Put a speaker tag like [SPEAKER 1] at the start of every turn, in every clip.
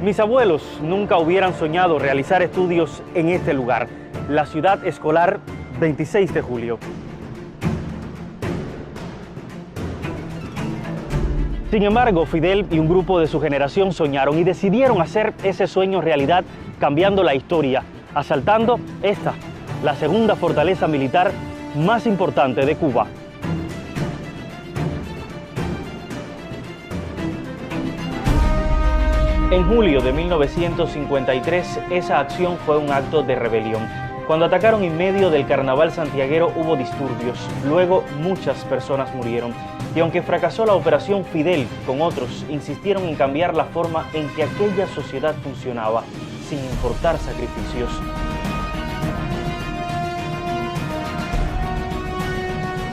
[SPEAKER 1] Mis abuelos nunca hubieran soñado realizar estudios en este lugar, la ciudad escolar 26 de julio. Sin embargo, Fidel y un grupo de su generación soñaron y decidieron hacer ese sueño realidad, cambiando la historia, asaltando esta, la segunda fortaleza militar más importante de Cuba. En julio de 1953, esa acción fue un acto de rebelión. Cuando atacaron en medio del carnaval santiaguero hubo disturbios, luego muchas personas murieron. Y aunque fracasó la operación, Fidel, con otros, insistieron en cambiar la forma en que aquella sociedad funcionaba, sin importar sacrificios.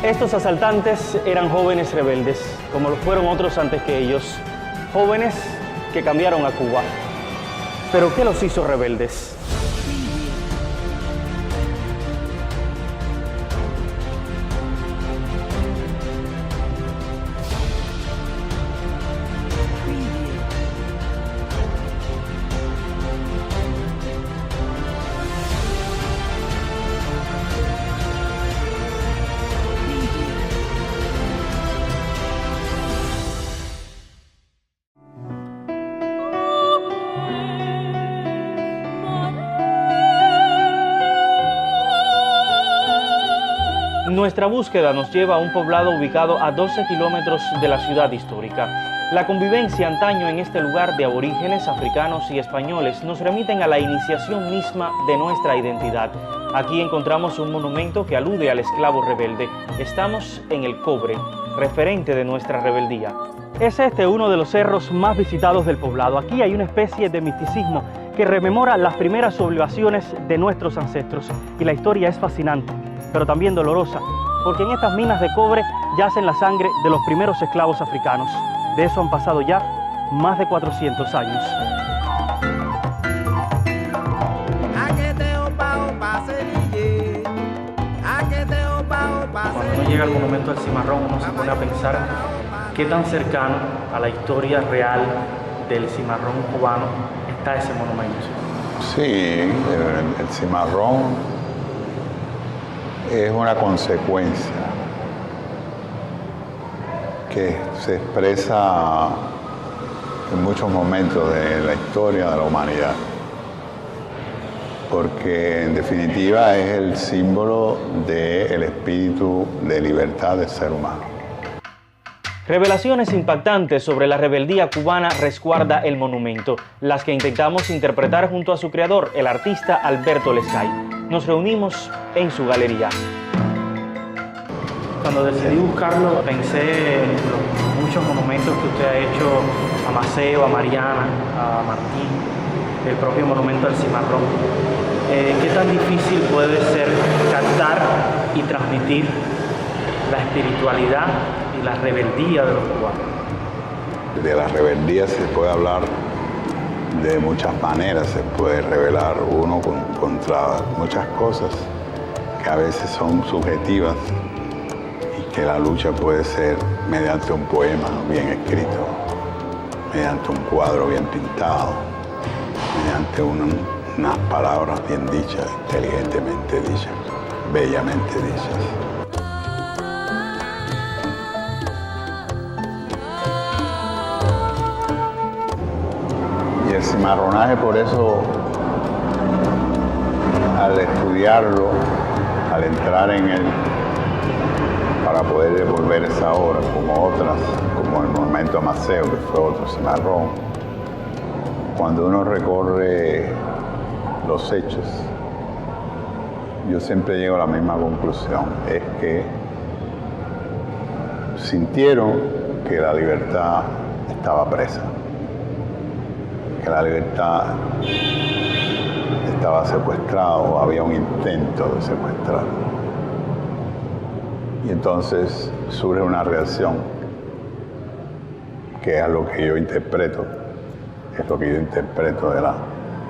[SPEAKER 1] Estos asaltantes eran jóvenes rebeldes, como lo fueron otros antes que ellos, jóvenes que cambiaron a Cuba. ¿Pero qué los hizo rebeldes? Nuestra búsqueda nos lleva a un poblado ubicado a 12 kilómetros de la ciudad histórica. La convivencia antaño en este lugar de aborígenes, africanos y españoles nos remiten a la iniciación misma de nuestra identidad. Aquí encontramos un monumento que alude al esclavo rebelde. Estamos en El Cobre, referente de nuestra rebeldía. Es este uno de los cerros más visitados del poblado. Aquí hay una especie de misticismo que rememora las primeras sublevaciones de nuestros ancestros. Y la historia es fascinante, pero también dolorosa, porque en estas minas de cobre yacen la sangre de los primeros esclavos africanos. De eso han pasado ya más de 400 años. Cuando uno llega al monumento del Cimarrón, uno se pone a pensar qué tan cercano a la historia real del cimarrón cubano está ese monumento.
[SPEAKER 2] Sí, el cimarrón es una consecuencia que se expresa en muchos momentos de la historia de la humanidad, porque en definitiva es el símbolo del espíritu de libertad del ser humano.
[SPEAKER 1] Revelaciones impactantes sobre la rebeldía cubana resguarda el monumento, las que intentamos interpretar junto a su creador, el artista Alberto Lescay. Nos reunimos en su galería. Cuando decidí buscarlo, pensé en los muchos monumentos que usted ha hecho a Maceo, a Mariana, a Martín, el propio monumento al Cimarrón. ¿Qué tan difícil puede ser captar y transmitir la espiritualidad y la rebeldía de los cubanos?
[SPEAKER 2] De la rebeldía se puede hablar de muchas maneras. Se puede rebelar uno contra muchas cosas que a veces son subjetivas y que la lucha puede ser mediante un poema bien escrito, mediante un cuadro bien pintado, mediante unas palabras bien dichas, inteligentemente dichas, bellamente dichas. Y el cimarronaje, por eso, al estudiarlo, al entrar en él, para poder devolver esa obra, como otras, como el monumento a Maceo, que fue otro cimarrón, cuando uno recorre los hechos, yo siempre llego a la misma conclusión, es que sintieron que la libertad estaba presa, que la libertad estaba secuestrada o había un intento de secuestrar. Y entonces surge una reacción que es lo que yo interpreto,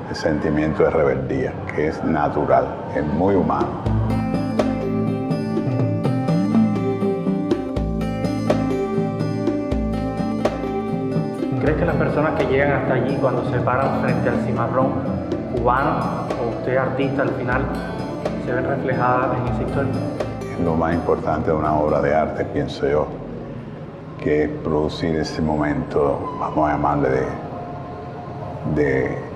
[SPEAKER 2] el sentimiento de rebeldía, que es natural, es muy humano.
[SPEAKER 1] crees que las personas que llegan hasta allí, cuando se paran frente al cimarrón cubano, o usted artista al final, se ven reflejadas en esa historia?
[SPEAKER 2] Lo más importante de una obra de arte, pienso yo, que es producir ese momento, vamos a llamarle,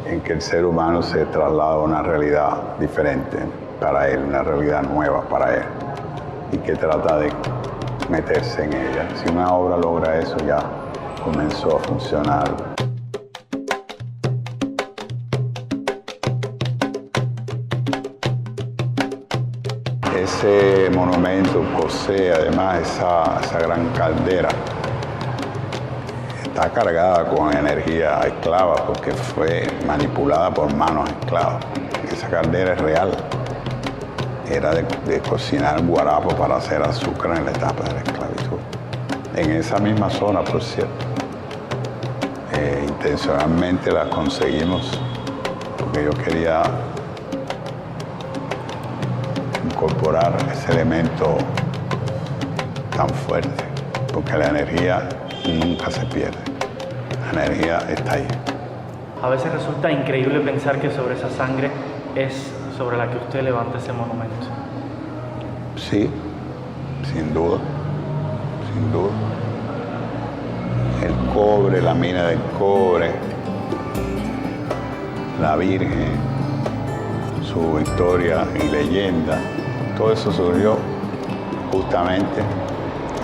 [SPEAKER 2] en que el ser humano se traslada a una realidad diferente para él, una realidad nueva para él, y que trata de meterse en ella. Si una obra logra eso, ya comenzó a funcionar. Ese monumento posee además esa gran caldera. Está cargada con energía esclava porque fue manipulada por manos esclavas. Esa caldera es real. Era de cocinar guarapo para hacer azúcar en la etapa de la esclavitud. En esa misma zona, por cierto. Intencionalmente la conseguimos porque yo quería incorporar ese elemento tan fuerte, porque la energía nunca se pierde. La energía está ahí.
[SPEAKER 1] A veces resulta increíble pensar que sobre esa sangre es sobre la que usted levanta ese monumento.
[SPEAKER 2] Sí, sin duda, sin duda. El cobre, la mina del cobre, la Virgen, su historia y leyenda, todo eso surgió justamente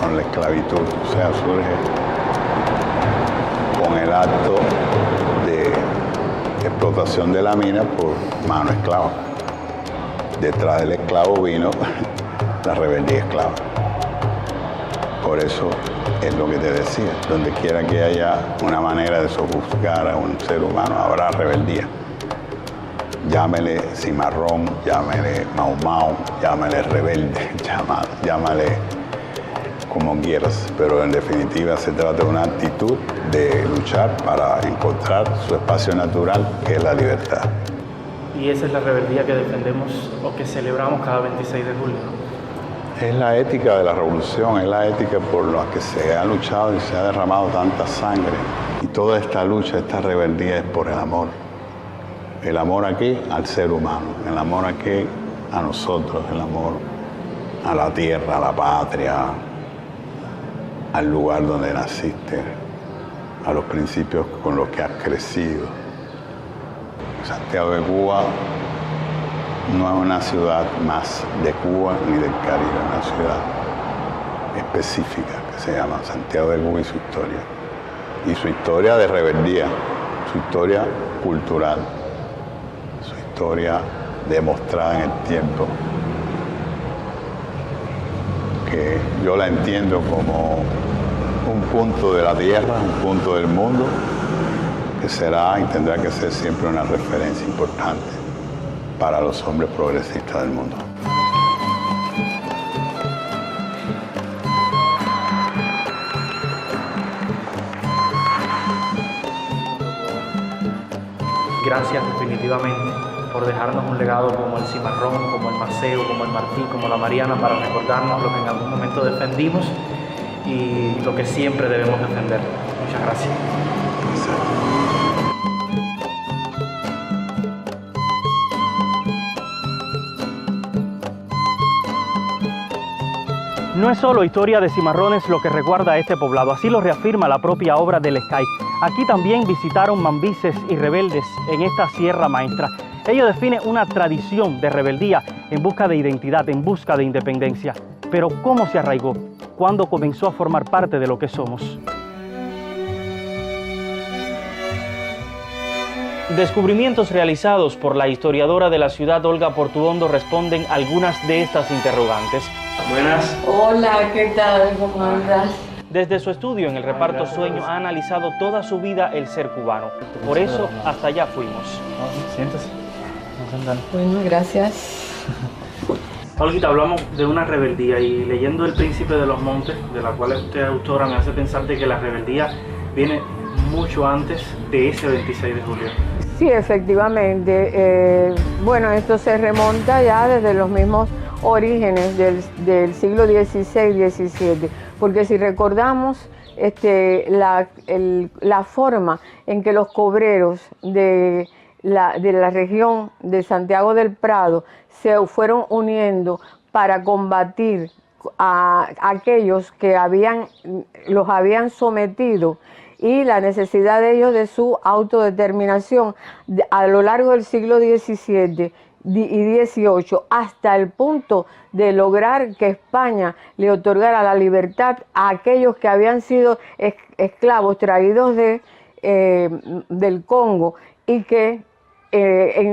[SPEAKER 2] con la esclavitud, o sea, surge con el acto de explotación de la mina por mano esclava. Detrás del esclavo vino la rebeldía esclava. Por eso es lo que te decía, donde quiera que haya una manera de sojuzgar a un ser humano, habrá rebeldía. Llámele cimarrón, llámele Mau Mau, llámele rebelde, llámale como quieras, pero en definitiva se trata de una actitud de luchar para encontrar su espacio natural, que es la libertad.
[SPEAKER 1] Y esa es la rebeldía que defendemos o que celebramos cada 26 de julio.
[SPEAKER 2] Es la ética de la revolución, es la ética por la que se ha luchado y se ha derramado tanta sangre. Y toda esta lucha, esta rebeldía es por el amor. El amor aquí al ser humano, el amor aquí a nosotros, el amor a la tierra, a la patria, al lugar donde naciste, a los principios con los que has crecido. Santiago de Cuba no es una ciudad más de Cuba ni del Caribe, es una ciudad específica que se llama Santiago de Cuba y su historia. Y su historia de rebeldía, su historia cultural, su historia demostrada en el tiempo, que yo la entiendo como un punto de la tierra, un punto del mundo, que será y tendrá que ser siempre una referencia importante para los hombres progresistas del mundo.
[SPEAKER 1] Gracias definitivamente por dejarnos un legado como el cimarrón, como el maceo, como el marfil, como la mariana, para recordarnos lo que en algún momento defendimos y lo que siempre debemos defender. Muchas gracias. No es solo historia de cimarrones lo que recuerda a este poblado, así lo reafirma la propia obra del Sky. Aquí también visitaron mambises y rebeldes en esta Sierra Maestra. Ello define una tradición de rebeldía en busca de identidad, en busca de independencia. Pero ¿cómo se arraigó? ¿Cuándo comenzó a formar parte de lo que somos? Descubrimientos realizados por la historiadora de la ciudad, Olga Portuondo, responden algunas de estas interrogantes. Buenas.
[SPEAKER 3] Hola, ¿qué tal? ¿Cómo andas?
[SPEAKER 1] Desde su estudio en el reparto Sueño ha analizado toda su vida el ser cubano. Por eso hasta allá fuimos.
[SPEAKER 4] Siéntese.
[SPEAKER 3] Bueno, gracias.
[SPEAKER 1] Olguita, hablamos de una rebeldía y leyendo El Príncipe de los Montes, de la cual usted es autora, me hace pensar de que la rebeldía viene mucho antes de ese 26 de julio.
[SPEAKER 3] Sí, efectivamente. Bueno, esto se remonta ya desde los mismos orígenes del siglo XVI, XVII, porque si recordamos la forma en que los cobreros de la región de Santiago del Prado se fueron uniendo para combatir a aquellos que los habían sometido, y la necesidad de ellos de su autodeterminación a lo largo del siglo XVII y XVIII, hasta el punto de lograr que España le otorgara la libertad a aquellos que habían sido esclavos traídos del Congo, y que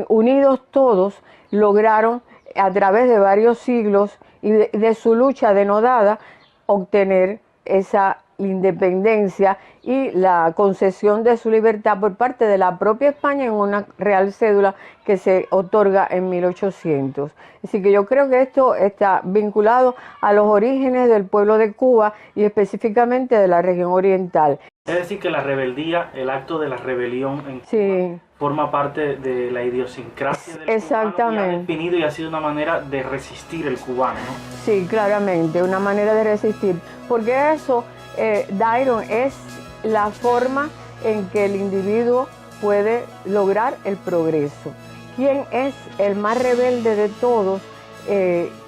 [SPEAKER 3] unidos todos lograron, a través de varios siglos y de su lucha denodada, obtener esa independencia y la concesión de su libertad por parte de la propia España en una real cédula que se otorga en 1800. Así que yo creo que esto está vinculado a los orígenes del pueblo de Cuba y específicamente de la región oriental.
[SPEAKER 1] Es decir, que la rebeldía, el acto de la rebelión en Cuba,
[SPEAKER 3] sí,
[SPEAKER 1] forma parte de la idiosincrasia del
[SPEAKER 3] exactamente.
[SPEAKER 1] cubano, y ha definido y ha sido una manera de resistir el cubano, ¿no?
[SPEAKER 3] Sí, claramente, una manera de resistir, porque eso, Dairon, es la forma en que el individuo puede lograr el progreso. ¿Quién es el más rebelde de todos?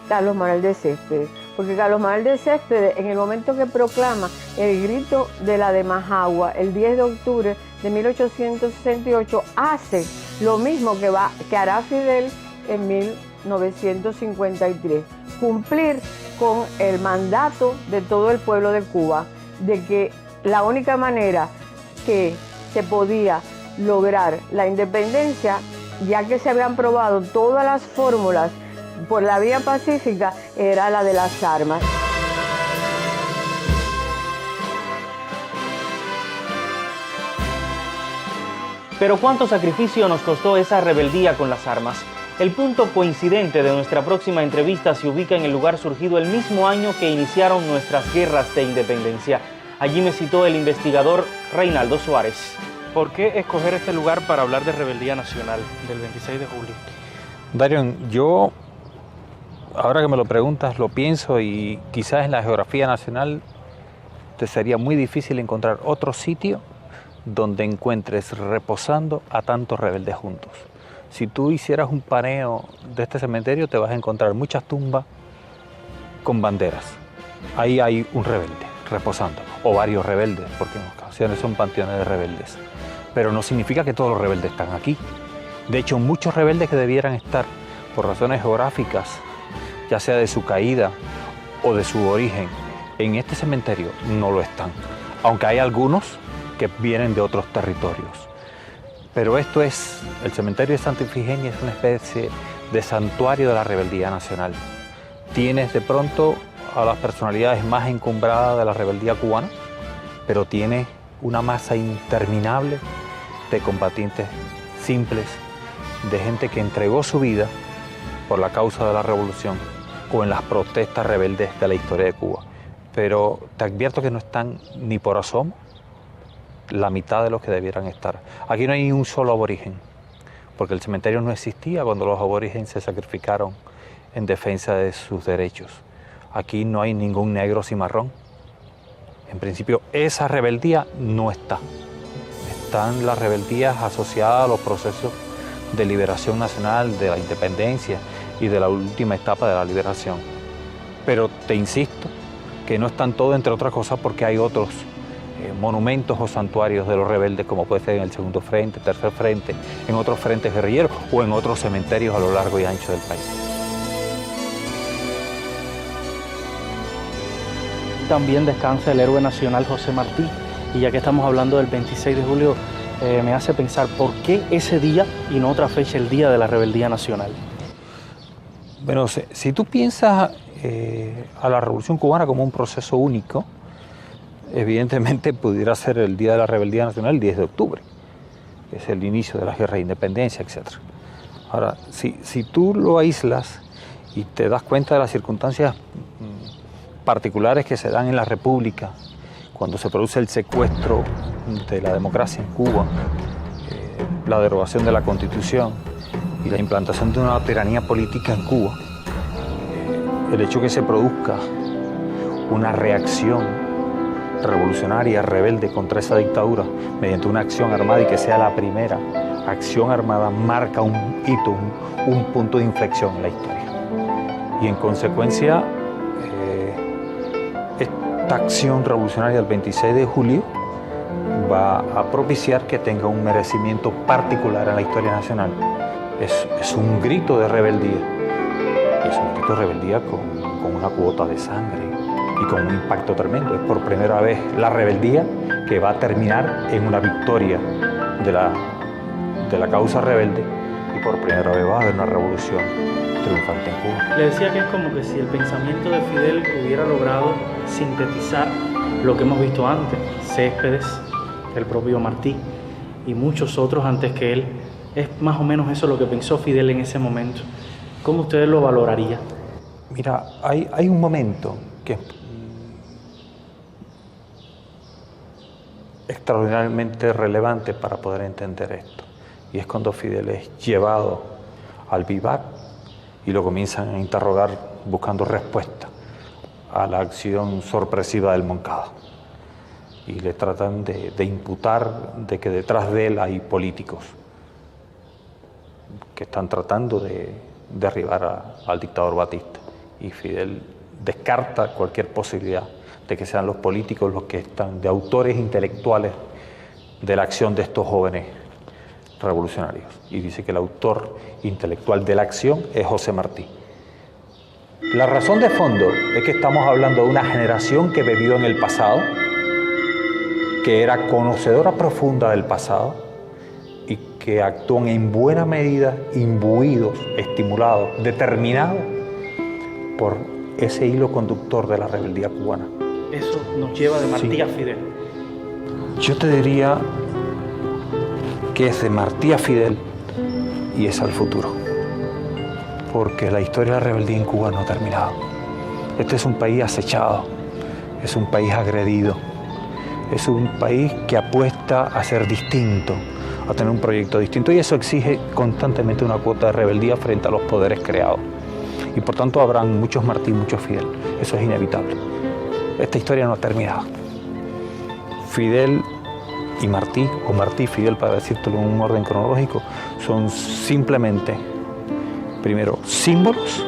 [SPEAKER 3] Carlos Manuel de Céspedes, porque Carlos Manuel de Céspedes, en el momento que proclama el grito de la de Majagua, el 10 de octubre de 1868, hace lo mismo que hará Fidel en 1953, cumplir con el mandato de todo el pueblo de Cuba, de que la única manera que se podía lograr la independencia, ya que se habían probado todas las fórmulas por la vía pacífica, era la de las armas.
[SPEAKER 1] Pero ¿cuánto sacrificio nos costó esa rebeldía con las armas? El punto coincidente de nuestra próxima entrevista se ubica en el lugar surgido el mismo año que iniciaron nuestras guerras de independencia. Allí me citó el investigador Reinaldo Suárez. ¿Por qué escoger este lugar para hablar de rebeldía nacional del 26 de julio?
[SPEAKER 4] Darion, yo, ahora que me lo preguntas, lo pienso, y quizás en la geografía nacional te sería muy difícil encontrar otro sitio donde encuentres reposando a tantos rebeldes juntos. Si tú hicieras un paneo de este cementerio, te vas a encontrar muchas tumbas con banderas. Ahí hay un rebelde reposando, o varios rebeldes, porque en ocasiones son panteones de rebeldes. Pero no significa que todos los rebeldes están aquí. De hecho, muchos rebeldes que debieran estar por razones geográficas, ya sea de su caída o de su origen, en este cementerio no lo están. Aunque hay algunos que vienen de otros territorios. Pero esto es, el cementerio de Santa Ifigenia es una especie de santuario de la rebeldía nacional. Tienes de pronto a las personalidades más encumbradas de la rebeldía cubana, pero tiene una masa interminable de combatientes simples, de gente que entregó su vida por la causa de la revolución o en las protestas rebeldes de la historia de Cuba. Pero te advierto que no están ni por asomo la mitad de los que debieran estar. Aquí no hay ni un solo aborigen, porque el cementerio no existía cuando los aborígenes se sacrificaron en defensa de sus derechos. Aquí no hay ningún negro cimarrón. En principio, esa rebeldía no está. Están las rebeldías asociadas a los procesos de liberación nacional, de la independencia y de la última etapa de la liberación. Pero te insisto que no están todos, entre otras cosas, porque hay otros monumentos o santuarios de los rebeldes, como puede ser en el segundo frente, tercer frente, en otros frentes guerrilleros o en otros cementerios a lo largo y ancho del país.
[SPEAKER 1] También descansa el héroe nacional José Martí, y ya que estamos hablando del 26 de julio, me hace pensar por qué ese día y no otra fecha, el Día de la Rebeldía Nacional.
[SPEAKER 4] Bueno, si tú piensas a la Revolución Cubana como un proceso único, evidentemente pudiera ser el Día de la Rebeldía Nacional el 10 de octubre, que es el inicio de la guerra de independencia, etc. Ahora, si tú lo aíslas y te das cuenta de las circunstancias particulares que se dan en la República, cuando se produce el secuestro de la democracia en Cuba, la derogación de la Constitución y la implantación de una tiranía política en Cuba, el hecho que se produzca una reacción revolucionaria, rebelde contra esa dictadura mediante una acción armada y que sea la primera acción armada, marca un hito, un punto de inflexión en la historia. Y en consecuencia, esta acción revolucionaria del 26 de julio va a propiciar que tenga un merecimiento particular en la historia nacional. Es un grito de rebeldía, y es un grito de rebeldía con una cuota de sangre y con un impacto tremendo. Es por primera vez la rebeldía que va a terminar en una victoria de la causa rebelde, y por primera vez va a haber una revolución triunfante en Cuba.
[SPEAKER 1] Le decía que es como que si el pensamiento de Fidel hubiera logrado sintetizar lo que hemos visto antes, Céspedes, el propio Martí y muchos otros antes que él. Es más o menos eso lo que pensó Fidel en ese momento. ¿Cómo usted lo valoraría?
[SPEAKER 4] Mira, hay un momento que es extraordinariamente relevante para poder entender esto, y es cuando Fidel es llevado al vivac y lo comienzan a interrogar buscando respuesta a la acción sorpresiva del Moncada, y le tratan de imputar de que detrás de él hay políticos que están tratando de derribar al dictador Batista, y Fidel descarta cualquier posibilidad de que sean los políticos los que están de autores intelectuales de la acción de estos jóvenes revolucionarios, y dice que el autor intelectual de la acción es José Martí. La razón de fondo es que estamos hablando de una generación que vivió en el pasado, que era conocedora profunda del pasado y que actúan en buena medida imbuidos, estimulados, determinados por ese hilo conductor de la rebeldía cubana.
[SPEAKER 1] Eso nos lleva de Martí
[SPEAKER 4] Sí.
[SPEAKER 1] a Fidel.
[SPEAKER 4] Yo te diría que es de Martí a Fidel y es al futuro, porque la historia de la rebeldía en Cuba no ha terminado. Este es un país acechado, es un país agredido, es un país que apuesta a ser distinto, a tener un proyecto distinto, y eso exige constantemente una cuota de rebeldía frente a los poderes creados. Y por tanto habrán muchos Martí, muchos Fidel. Eso es inevitable. Esta historia no ha terminado. Fidel y Martí, o Martí y Fidel, para decírtelo en un orden cronológico, son simplemente, primero, símbolos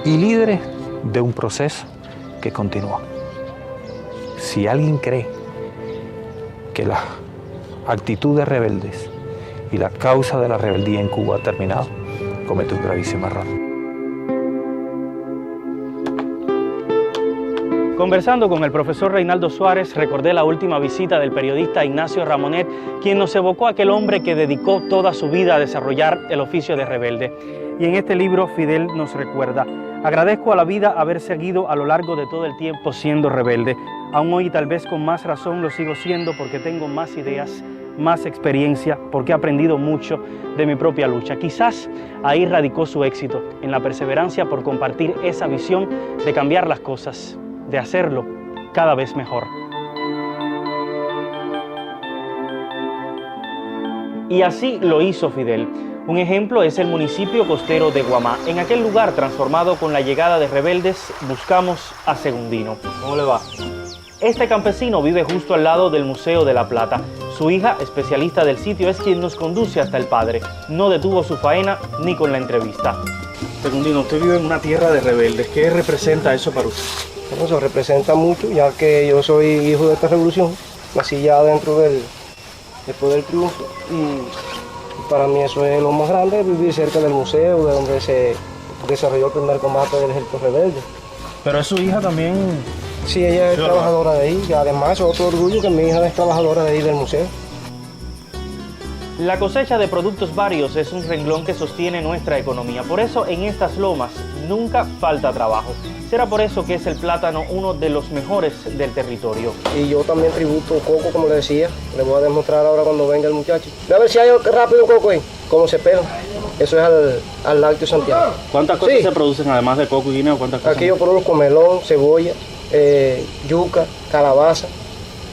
[SPEAKER 4] y líderes de un proceso que continúa. Si alguien cree que la actitud de rebeldes y la causa de la rebeldía en Cuba ha terminado, comete un gravísimo error.
[SPEAKER 1] Conversando con el profesor Reinaldo Suárez, recordé la última visita del periodista Ignacio Ramonet, quien nos evocó a aquel hombre que dedicó toda su vida a desarrollar el oficio de rebelde. Y en este libro Fidel nos recuerda: agradezco a la vida haber seguido a lo largo de todo el tiempo siendo rebelde. Aún hoy, tal vez con más razón, lo sigo siendo porque tengo más ideas, más experiencia, porque he aprendido mucho de mi propia lucha. Quizás ahí radicó su éxito, en la perseverancia por compartir esa visión de cambiar las cosas, de hacerlo cada vez mejor. Y así lo hizo Fidel. Un ejemplo es el municipio costero de Guamá. En aquel lugar transformado con la llegada de rebeldes, buscamos a Segundino. ¿Cómo le va? Este campesino vive justo al lado del Museo de la Plata. Su hija, especialista del sitio, es quien nos conduce hasta el padre. No detuvo su faena ni con la entrevista. Segundino, usted vive en una tierra de rebeldes. ¿Qué representa eso para usted?
[SPEAKER 5] Bueno, eso representa mucho, ya que yo soy hijo de esta revolución, nací ya dentro del poder triunfo, y para mí eso es lo más grande, vivir cerca del museo, de donde se desarrolló el primer combate del ejército rebelde.
[SPEAKER 1] Pero es su hija también.
[SPEAKER 5] Sí, ella es trabajadora de ahí, y además es otro orgullo que mi hija es trabajadora de ahí del museo.
[SPEAKER 1] La cosecha de productos varios es un renglón que sostiene nuestra economía. Por eso en estas lomas nunca falta trabajo. Será por eso que es el plátano uno de los mejores del territorio.
[SPEAKER 5] Y yo también tributo coco, como le decía. Le voy a demostrar ahora cuando venga el muchacho. A ver si hay rápido un coco ahí, cómo se pela. Eso es al lácteo Santiago.
[SPEAKER 1] ¿Cuántas cosas
[SPEAKER 5] Sí.
[SPEAKER 1] se producen además de coco y guineo? ¿Cuántas cosas?
[SPEAKER 5] Aquí yo produzco melón, cebolla, yuca, calabaza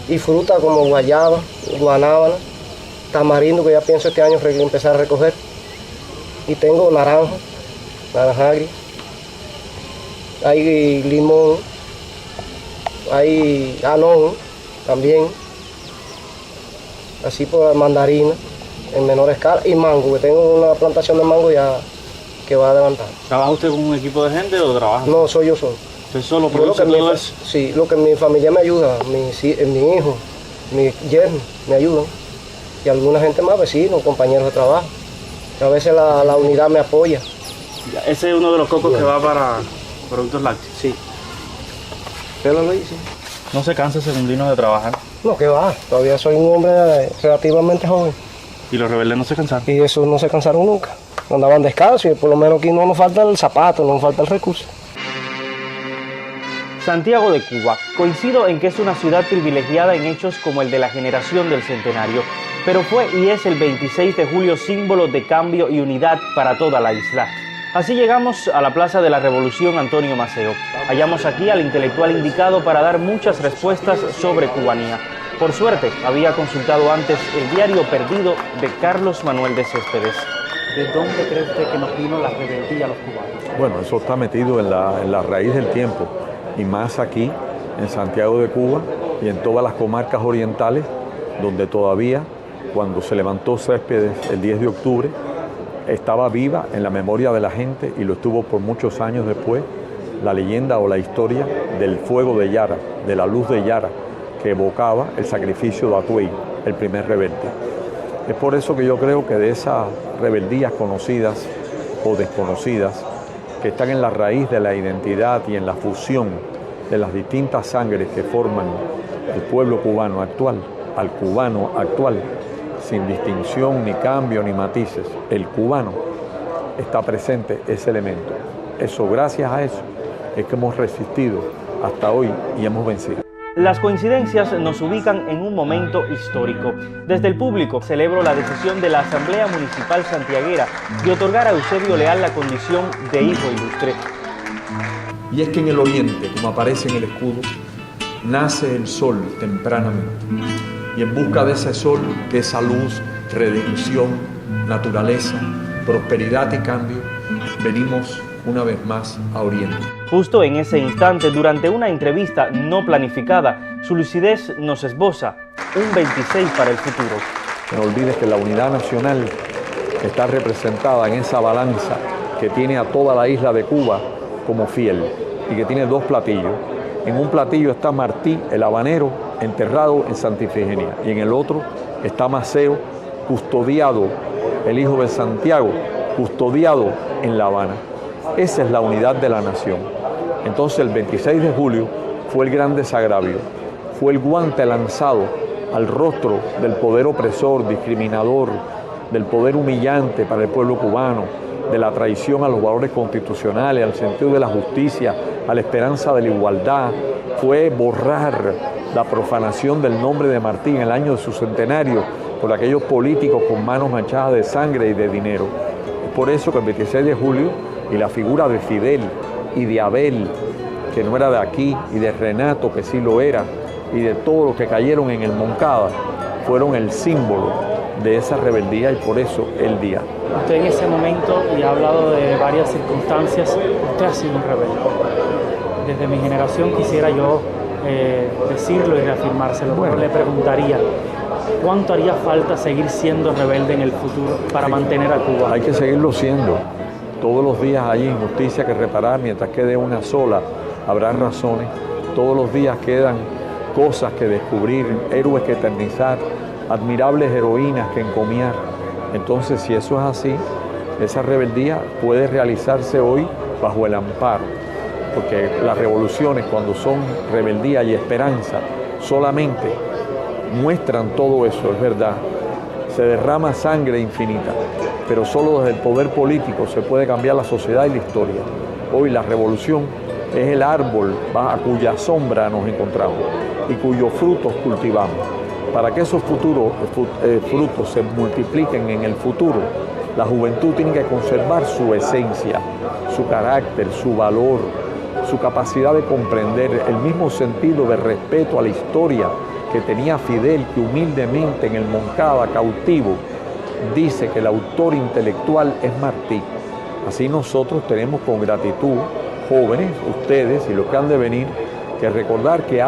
[SPEAKER 5] y fruta como guayaba, guanábana, tamarindo, que ya pienso este año empezar a recoger. Y tengo naranja agria, hay limón, hay anón también, así por mandarina en menor escala, y mango, que tengo una plantación de mango ya que va a levantar.
[SPEAKER 1] ¿Trabaja usted con un equipo de gente o trabaja?
[SPEAKER 5] No, soy yo solo.
[SPEAKER 1] ¿Usted solo
[SPEAKER 5] Yo
[SPEAKER 1] produce todo eso?
[SPEAKER 5] Sí, lo que mi familia me ayuda, mi hijo, mi yerno me ayudan, y alguna gente más, vecinos, compañeros de trabajo. A veces la unidad me apoya.
[SPEAKER 1] Ese es uno de los cocos que va para productos lácteos.
[SPEAKER 5] Sí. Pélalo ahí, sí.
[SPEAKER 1] ¿No se cansa Secundino de trabajar?
[SPEAKER 5] No, que va, todavía soy un hombre relativamente joven.
[SPEAKER 1] ¿Y los rebeldes no se cansaron?
[SPEAKER 5] Y esos no se cansaron nunca. Andaban descalzos y por lo menos aquí no nos falta el zapato, no nos falta el recurso.
[SPEAKER 1] Santiago de Cuba. Coincido en que es una ciudad privilegiada en hechos como el de la generación del centenario, pero fue y es el 26 de julio símbolo de cambio y unidad para toda la isla. Así llegamos a la Plaza de la Revolución Antonio Maceo. Hallamos aquí al intelectual indicado para dar muchas respuestas sobre cubanía. Por suerte, había consultado antes el diario perdido de Carlos Manuel de Céspedes. ¿De dónde cree usted que nos vino la rebeldía a los cubanos?
[SPEAKER 6] Bueno, eso está metido en la raíz del tiempo, y más aquí, en Santiago de Cuba y en todas las comarcas orientales, donde todavía, cuando se levantó Céspedes el 10 de octubre, estaba viva en la memoria de la gente, y lo estuvo por muchos años después, la leyenda o la historia del fuego de Yara, de la luz de Yara, que evocaba el sacrificio de Atuey, el primer rebelde. Es por eso que yo creo que de esas rebeldías conocidas o desconocidas, que están en la raíz de la identidad y en la fusión de las distintas sangres que forman el pueblo cubano actual, al cubano actual, sin distinción, ni cambio, ni matices, el cubano, está presente ese elemento. Eso, gracias a eso, es que hemos resistido hasta hoy y hemos vencido.
[SPEAKER 1] Las coincidencias nos ubican en un momento histórico. Desde el público celebro la decisión de la Asamblea Municipal Santiaguera de otorgar a Eusebio Leal la condición de hijo ilustre.
[SPEAKER 6] Y es que en el oriente, como aparece en el escudo, nace el sol tempranamente. Y en busca de ese sol, de esa luz, redención, naturaleza, prosperidad y cambio, venimos una vez más a Oriente.
[SPEAKER 1] Justo en ese instante, durante una entrevista no planificada, su lucidez nos esboza un 26 para el futuro.
[SPEAKER 6] No olvides que la unidad nacional está representada en esa balanza que tiene a toda la isla de Cuba como fiel, y que tiene dos platillos. En un platillo está Martí, el habanero, enterrado en Santa Ifigenia, y en el otro está Maceo, custodiado, el hijo de Santiago, custodiado en La Habana. Esa es la unidad de la nación. Entonces el 26 de julio fue el gran desagravio, fue el guante lanzado al rostro del poder opresor, discriminador, del poder humillante para el pueblo cubano, de la traición a los valores constitucionales, al sentido de la justicia, a la esperanza de la igualdad. Fue borrar la profanación del nombre de Martí en el año de su centenario por aquellos políticos con manos manchadas de sangre y de dinero. Es por eso que el 26 de julio y la figura de Fidel y de Abel, que no era de aquí, y de Renato, que sí lo era, y de todos los que cayeron en el Moncada, fueron el símbolo de esa rebeldía, y por eso el día.
[SPEAKER 7] Usted en ese momento, y ha hablado de varias circunstancias, usted ha sido un rebelde. Desde mi generación quisiera yo decirlo y reafirmárselo, pero le preguntaría, ¿cuánto haría falta seguir siendo rebelde en el futuro para mantener a Cuba?
[SPEAKER 6] Hay que seguirlo siendo. Todos los días hay injusticia que reparar, mientras quede una sola, habrá razones. Todos los días quedan cosas que descubrir, héroes que eternizar, admirables heroínas que encomiar. Entonces, si eso es así, esa rebeldía puede realizarse hoy bajo el amparo, porque las revoluciones, cuando son rebeldía y esperanza, solamente muestran todo eso, es verdad. Se derrama sangre infinita, pero solo desde el poder político se puede cambiar la sociedad y la historia. Hoy la revolución es el árbol a cuya sombra nos encontramos y cuyos frutos cultivamos. Para que esos frutos se multipliquen en el futuro, la juventud tiene que conservar su esencia, su carácter, su valor, su capacidad de comprender, el mismo sentido de respeto a la historia que tenía Fidel, que humildemente en el Moncada, cautivo, dice que el autor intelectual es Martí. Así nosotros tenemos con gratitud, jóvenes, ustedes y los que han de venir, que recordar que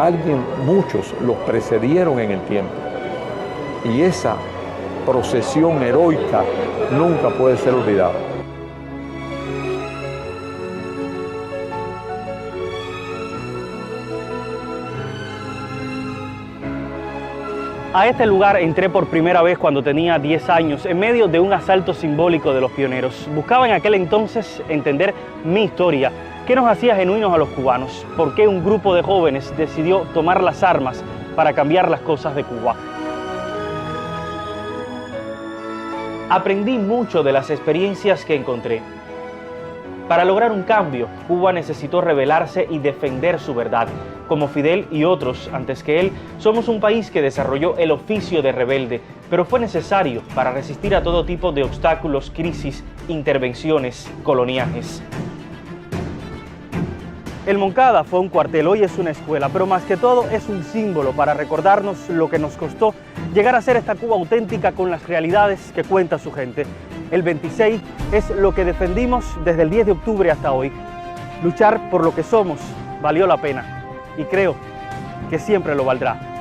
[SPEAKER 6] muchos los precedieron en el tiempo. Y esa procesión heroica nunca puede ser olvidada.
[SPEAKER 1] A este lugar entré por primera vez cuando tenía 10 años, en medio de un asalto simbólico de los pioneros. Buscaba en aquel entonces entender mi historia, qué nos hacía genuinos a los cubanos, por qué un grupo de jóvenes decidió tomar las armas para cambiar las cosas de Cuba. Aprendí mucho de las experiencias que encontré. Para lograr un cambio, Cuba necesitó rebelarse y defender su verdad. Como Fidel y otros antes que él, somos un país que desarrolló el oficio de rebelde, pero fue necesario para resistir a todo tipo de obstáculos, crisis, intervenciones, coloniajes. El Moncada fue un cuartel, hoy es una escuela, pero más que todo es un símbolo para recordarnos lo que nos costó llegar a ser esta Cuba auténtica con las realidades que cuenta su gente. El 26 es lo que defendimos desde el 10 de octubre hasta hoy. Luchar por lo que somos valió la pena y creo que siempre lo valdrá.